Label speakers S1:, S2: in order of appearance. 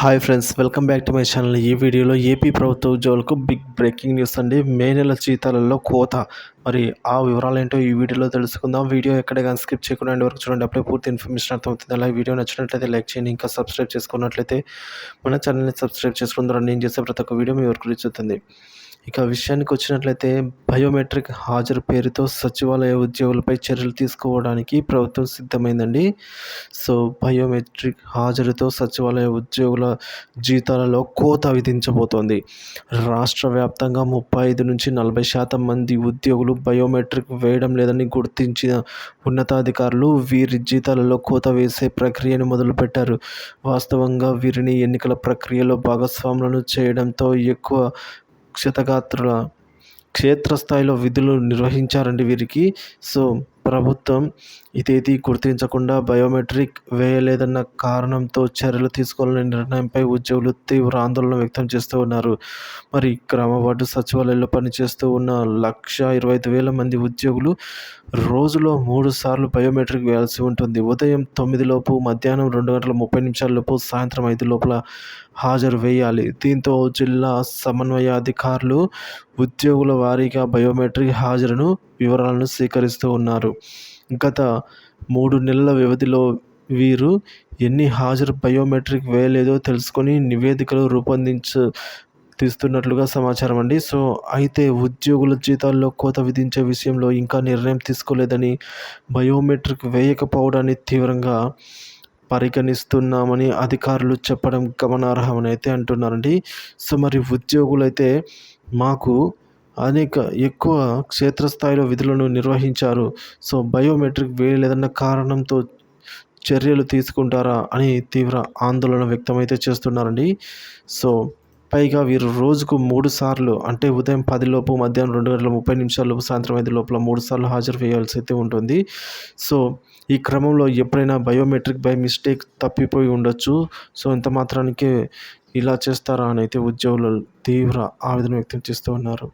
S1: Hi friends, welcome back to my channel. ఈ వీడియోలో AP ప్రభుత్వ ఉద్యోగులకు బిగ్ బ్రేకింగ్ న్యూస్ అండి. మే నెల జీతాలలో కోత. మరి ఆ వివరాలు ఏంటో ఈ వీడియోలో తెలుసుకుందాం. వీడియో ఎక్కడ కానీ స్కిప్ చేయకుండా ఎండ్ వరకు చూడండి. అప్పుడే పూర్తి ఇన్ఫర్మేషన్ అర్థమవుతుంది. అలాగే వీడియో నచ్చినట్లయితే లైక్ చేయండి. ఇంకా సబ్స్క్రైబ్ చేసుకున్నట్లయితే మన ఛానల్ని సబ్స్క్రైబ్ చేసుకుందరూ. నేను చేసే ప్రతి ఒక్క వీడియో మీ వరకు రీచ్ అవుతుంది. ఇక విషయానికి వచ్చినట్లయితే బయోమెట్రిక్ హాజరు పేరుతో సచివాలయ ఉద్యోగులపై చర్యలు తీసుకోవడానికి ప్రభుత్వం సిద్ధమైందండి. సో బయోమెట్రిక్ హాజరుతో సచివాలయ ఉద్యోగుల జీతాలలో కోత విధించబోతోంది. రాష్ట్ర వ్యాప్తంగా 35-40% మంది ఉద్యోగులు బయోమెట్రిక్ వేయడం లేదని గుర్తించిన ఉన్నతాధికారులు వీరి జీతాలలో కోత వేసే ప్రక్రియను మొదలుపెట్టారు. వాస్తవంగా వీరిని ఎన్నికల ప్రక్రియలో భాగస్వాములను చేయడంతో ఎక్కువ క్షేత్రస్థాయిలో విధులు నిర్వహించారండి వీరికి. సో ప్రభుత్వం ఇదేది గుర్తించకుండా బయోమెట్రిక్ వేయలేదన్న కారణంతో చర్యలు తీసుకోవాలనే నిర్ణయంపై ఉద్యోగులు తీవ్ర ఆందోళన వ్యక్తం చేస్తూ ఉన్నారు. మరి క్రమవార్డు సచివాలయంలో పనిచేస్తూ ఉన్న 1,25,000 మంది ఉద్యోగులు రోజులో 3 సార్లు బయోమెట్రిక్ వేయాల్సి ఉంటుంది. ఉదయం 9 లోపు, మధ్యాహ్నం 2:30 లోపు, సాయంత్రం 5 లోపల హాజరు వేయాలి. దీంతో జిల్లా సమన్వయాధికారులు ఉద్యోగుల వారీగా బయోమెట్రిక్ హాజరును వివరాలను సేకరిస్తూ ఉన్నారు. గత 3 నెలల వ్యవధిలో వీరు ఎన్ని హాజరు బయోమెట్రిక్ వేయలేదో తెలుసుకొని నివేదికలు తీస్తున్నట్లుగా సమాచారం అండి. సో అయితే ఉద్యోగుల జీతాల్లో కోత విధించే విషయంలో ఇంకా నిర్ణయం తీసుకోలేదని, బయోమెట్రిక్ వేయకపోవడాన్ని తీవ్రంగా పరిగణిస్తున్నామని అధికారులు చెప్పడం గమనార్హమని అయితే అంటున్నారండి. సో మరి ఉద్యోగులైతే మాకు ఎక్కువ క్షేత్రస్థాయిలో విధులను నిర్వహించారు. సో బయోమెట్రిక్ వేయలేదన్న కారణంతో చర్యలు తీసుకుంటారా అని తీవ్ర ఆందోళన వ్యక్తమైతే చేస్తున్నారండి. సో పైగా వీరు రోజుకు 3 సార్లు, అంటే ఉదయం 10 లోపు, మధ్యాహ్నం 2:30 లోపు, సాయంత్రం 5 లోపల 3 సార్లు హాజరు వేయాల్సి అయితే ఉంటుంది. సో ఈ క్రమంలో ఎప్పుడైనా బయోమెట్రిక్ బై మిస్టేక్ తప్పిపోయి ఉండొచ్చు. సో ఇంత మాత్రానికే ఇలా చేస్తారా అని అయితే ఉద్యోగులు తీవ్ర ఆవేదన వ్యక్తం చేస్తూ ఉన్నారు.